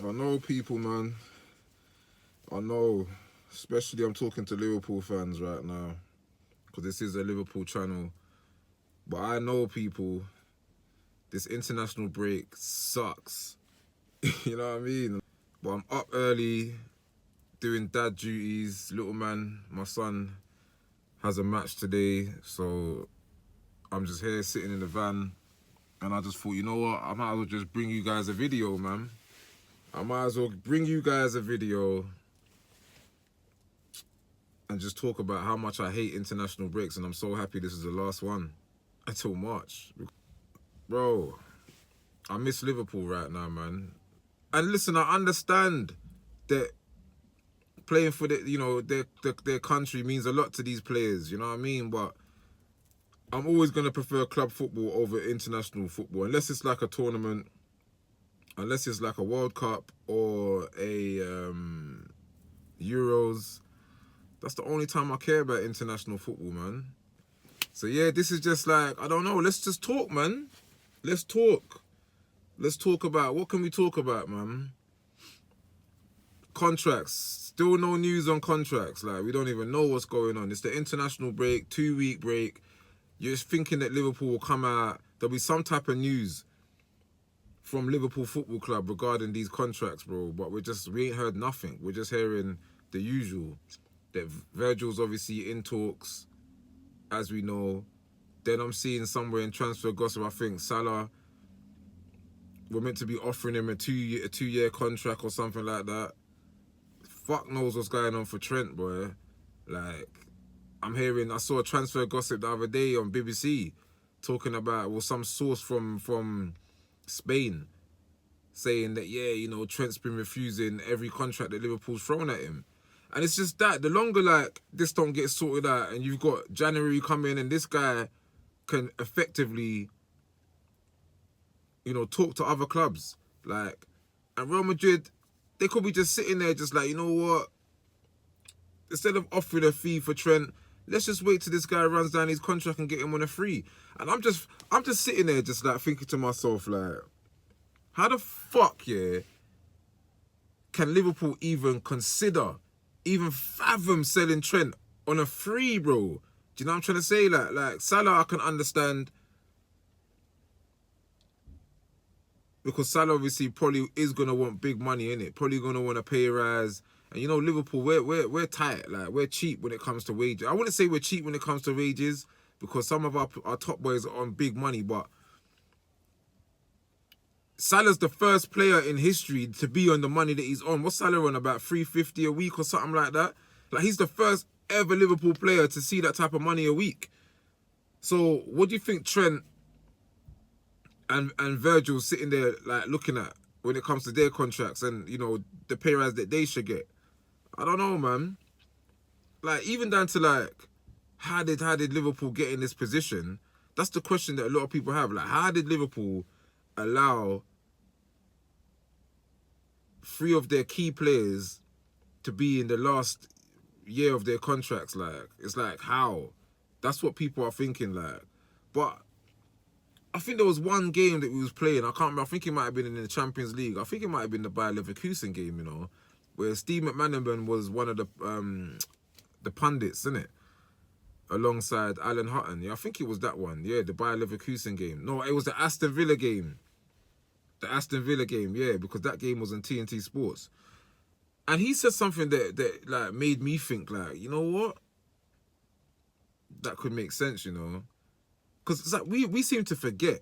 I know people, man. I know. Especially I'm talking to Liverpool fans right now. Because this is a Liverpool channel. But I know people, this international break sucks. You know what I mean? But I'm up early, doing dad duties. Little man, my son, has a match today. So I'm just here sitting in the van. And I just thought, you know what? I might as well just bring you guys a video, man. I might as well bring you guys a video and just talk about how much I hate international breaks, and I'm so happy this is the last one until March. Bro, I miss Liverpool right now, man. And listen, I understand that playing for their country means a lot to these players, you know what I mean? But I'm always gonna prefer club football over international football, unless it's like a tournament, unless it's like a World Cup or a Euros. That's the only time I care about international football, man. So yeah, this is just like, I don't know, let's just talk, man. Let's talk. Let's talk about, what can we talk about, man? Contracts. Still no news on contracts. Like, we don't even know what's going on. It's the international break, 2-week break. You're just thinking that Liverpool will come out, there'll be some type of news from Liverpool Football Club regarding these contracts, bro. But we ain't heard nothing. We're just hearing the usual. That Virgil's obviously in talks, as we know. Then I'm seeing somewhere in transfer gossip, I think Salah, we're meant to be offering him a two-year contract or something like that. Fuck knows what's going on for Trent, boy. Like, I saw a transfer gossip the other day on BBC talking about, well, some source from Spain saying that, yeah, you know, Trent's been refusing every contract that Liverpool's thrown at him. And it's just that, the longer, like, this don't get sorted out and you've got January coming and this guy can effectively, you know, talk to other clubs. Like, and Real Madrid, they could be just sitting there just like, you know what? Instead of offering a fee for Trent, let's just wait till this guy runs down his contract and get him on a free. And I'm just sitting there just like thinking to myself, like, how the fuck, yeah, can Liverpool even consider, even fathom selling Trent on a free, bro? Do you know what I'm trying to say? Like Salah, I can understand, because Salah obviously probably is gonna want big money in it. Probably gonna want to pay a rise. And you know, Liverpool, we're tight. Like, we're cheap when it comes to wages. I wouldn't say we're cheap when it comes to wages, because some of our top boys are on big money. But Salah's the first player in history to be on the money that he's on. What's Salah on, about 350 a week or something like that? Like, he's the first ever Liverpool player to see that type of money a week. So what do you think Trent and Virgil sitting there like looking at when it comes to their contracts and, you know, the pay rise that they should get? I don't know, man. Like, even down to like, how did Liverpool get in this position? That's the question that a lot of people have. Like, how did Liverpool allow 3 of their key players to be in the last year of their contracts? Like, it's like, how? That's what people are thinking, like. But I think there was one game that we was playing, I can't remember, I think it might have been in the Champions League. I think it might have been the Bayer Leverkusen game, you know, where Steve McManaman was one of the pundits, innit? Alongside Alan Hutton. Yeah, I think it was that one. Yeah, the Bayer Leverkusen game. No, it was the Aston Villa game. The Aston Villa game, yeah, because that game was on TNT Sports. And he said something that like made me think, like, you know what? That could make sense, you know? Because it's like we seem to forget.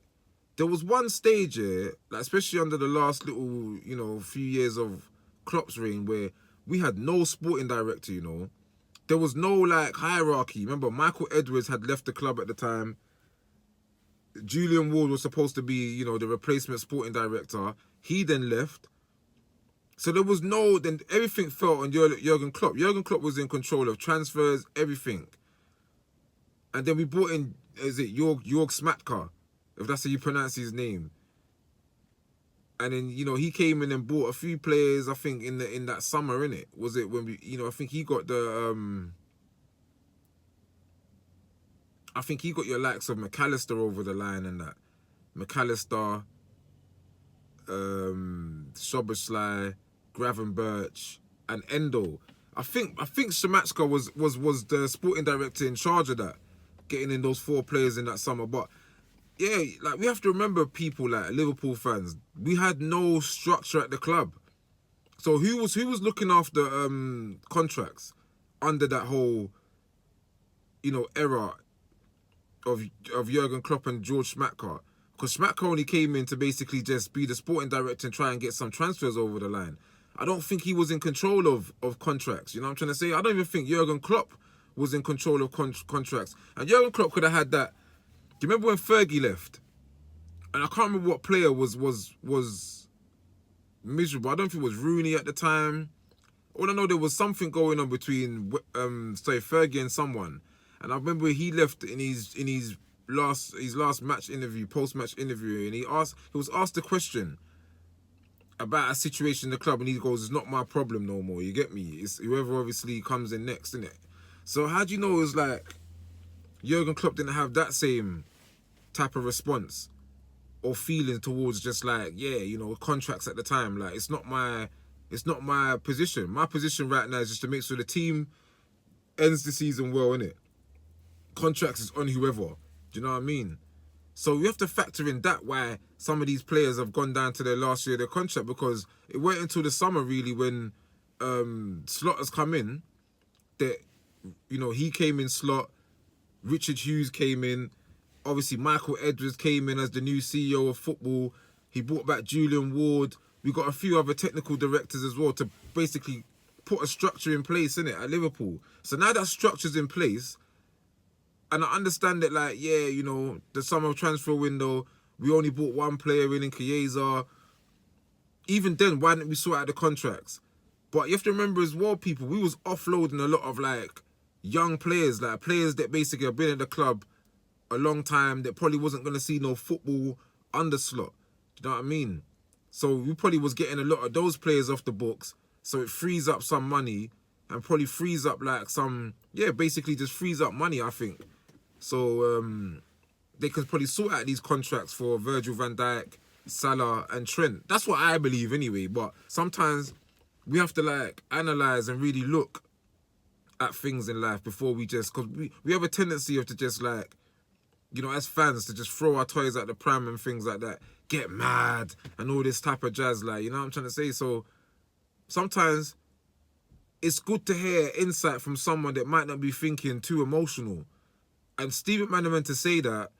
There was one stage here, like especially under the last little, you know, few years of Klopp's reign, where we had no sporting director, you know. There was no like hierarchy. Remember, Michael Edwards had left the club at the time. Julian Ward was supposed to be, you know, the replacement sporting director. He then left. So there was no, then everything fell on Jurgen Klopp. Jurgen Klopp was in control of transfers, everything. And then we brought in, is it Jorg Smatka, if that's how you pronounce his name. And then, you know, he came in and bought a few players, I think, in that summer, innit? Was it when we, you know, I think he got I think he got your likes of McAllister over the line and that. McAllister, Szoboszlai, Gravenberch, and Endo. I think Szymaczka was the sporting director in charge of that, getting in those 4 players in that summer. But yeah, like we have to remember, people like Liverpool fans, we had no structure at the club. So who was looking after contracts under that whole, era of Jurgen Klopp and George Schmadtke? Because Schmadtke only came in to basically just be the sporting director and try and get some transfers over the line. I don't think he was in control of contracts. You know what I'm trying to say? I don't even think Jurgen Klopp was in control of contracts. And Jurgen Klopp could have had that. Do you remember when Fergie left? And I can't remember what player was miserable. I don't think it was Rooney at the time. All I know, there was something going on between Fergie and someone. And I remember he left in his last match interview, post-match interview, and he was asked a question about a situation in the club, and he goes, "It's not my problem no more." You get me? It's whoever obviously comes in next, innit? So how do you know it was like Jurgen Klopp didn't have that same type of response or feeling towards just like, contracts at the time? Like, it's not my position. My position right now is just to make sure the team ends the season well, innit? Contracts is on whoever. Do you know what I mean? So we have to factor in that, why some of these players have gone down to their last year of their contract, because it went until the summer really when Slot has come in. That, he came in Slot, Richard Hughes came in, obviously Michael Edwards came in as the new CEO of football. He brought back Julian Ward. We got a few other technical directors as well to basically put a structure in place, innit, at Liverpool. So now that structure's in place, and I understand that, like, the summer transfer window, we only bought 1 player in Chiesa. Even then, why didn't we sort out the contracts? But you have to remember as well, people, we was offloading a lot of, like, young players, like players that basically have been at the club a long time, that probably wasn't going to see no football under Slot. Do you know what I mean? So we probably was getting a lot of those players off the books, so it frees up some money and probably frees up like basically just frees up money, I think. So they could probably sort out these contracts for Virgil van Dijk, Salah and Trent. That's what I believe anyway, but sometimes we have to like analyse and really look at things in life before we just, because we have a tendency of to just like, as fans, to just throw our toys at the pram and things like that, get mad and all this type of jazz, like, you know what I'm trying to say? So sometimes it's good to hear insight from someone that might not be thinking too emotional. And Steve McManaman to say that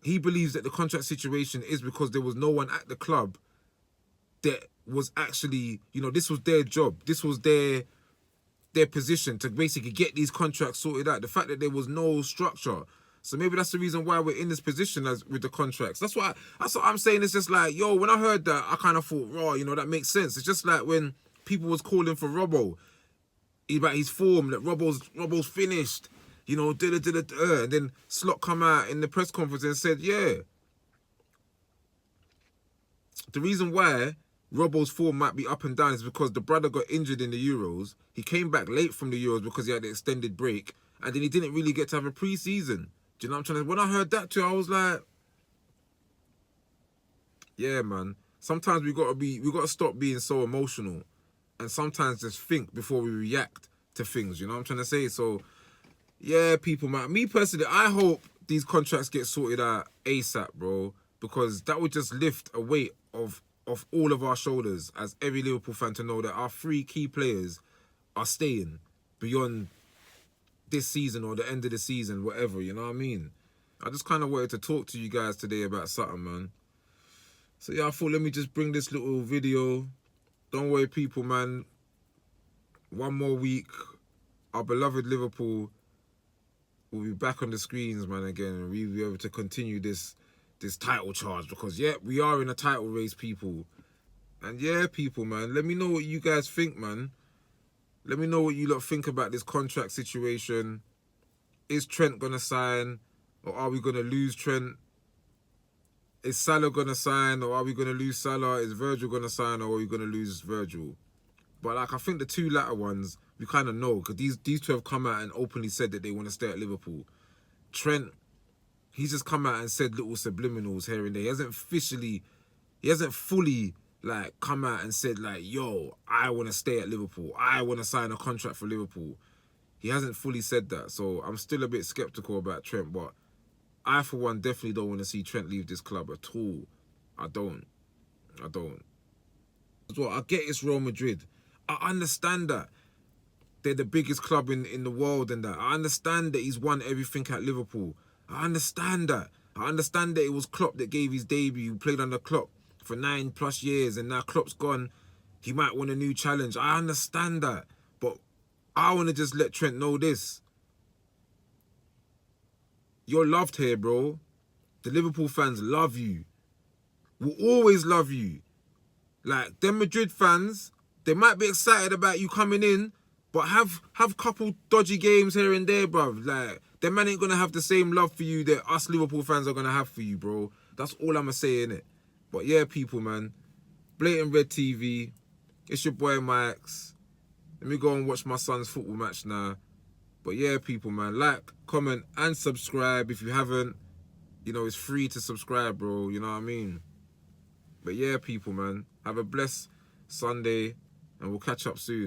he believes that the contract situation is because there was no one at the club that was actually, this was their job. This was their position to basically get these contracts sorted out. The fact that there was no structure. So maybe that's the reason why we're in this position as with the contracts. That's what I'm saying. It's just like, when I heard that, I kind of thought, that makes sense. It's just like when people was calling for Robbo about his form, that Robbo's finished, and then Slot come out in the press conference and said, the reason why Robbo's form might be up and down is because the brother got injured in the Euros. He came back late from the Euros because he had the extended break, and then he didn't really get to have a pre-season. Do you know what I'm trying to... When I heard that too, I was like, yeah, man. Sometimes we gotta stop being so emotional, and sometimes just think before we react to things. You know what I'm trying to say? So, yeah, people, man. Me personally, I hope these contracts get sorted out ASAP, bro, because that would just lift a weight of all of our shoulders as every Liverpool fan to know that our 3 key players are staying beyond this season or the end of the season, whatever, you know what I mean? I just kind of wanted to talk to you guys today about something, man. So yeah, I thought let me just bring this little video. Don't worry, people, man. 1 more week, our beloved Liverpool will be back on the screens, man, again, and we'll be able to continue this title charge, because we are in a title race, people. And people, man, let me know what you guys think, man. Let me know what you lot think about this contract situation. Is Trent gonna sign, or are we gonna lose Trent? Is Salah gonna sign, or are we gonna lose Salah? Is Virgil gonna sign, or are we gonna lose Virgil? But like, I think the 2 latter ones we kind of know, because these 2 have come out and openly said that they want to stay at Liverpool. Trent, he's just come out and said little subliminals here and there. He hasn't officially He hasn't fully like come out and said like, yo, I want to stay at Liverpool. I want to sign a contract for Liverpool. He hasn't fully said that. So I'm still a bit skeptical about Trent, but I, for one, definitely don't want to see Trent leave this club at all. I don't. As well, I get it's Real Madrid. I understand that they're the biggest club in the world and that. I understand that he's won everything at Liverpool. I understand that. I understand that it was Klopp that gave his debut. He played under Klopp for 9+ years and now Klopp's gone. He might want a new challenge. I understand that. But I want to just let Trent know this. You're loved here, bro. The Liverpool fans love you. Will always love you. Like, them Madrid fans, they might be excited about you coming in, but have couple dodgy games here and there, bruv. Like, them man ain't going to have the same love for you that us Liverpool fans are going to have for you, bro. That's all I'm going to say, innit? But yeah, people, man. Blatant Red TV. It's your boy, Max. Let me go and watch my son's football match now. But yeah, people, man. Like, comment, and subscribe if you haven't. You know, it's free to subscribe, bro. You know what I mean? But yeah, people, man. Have a blessed Sunday, and we'll catch up soon.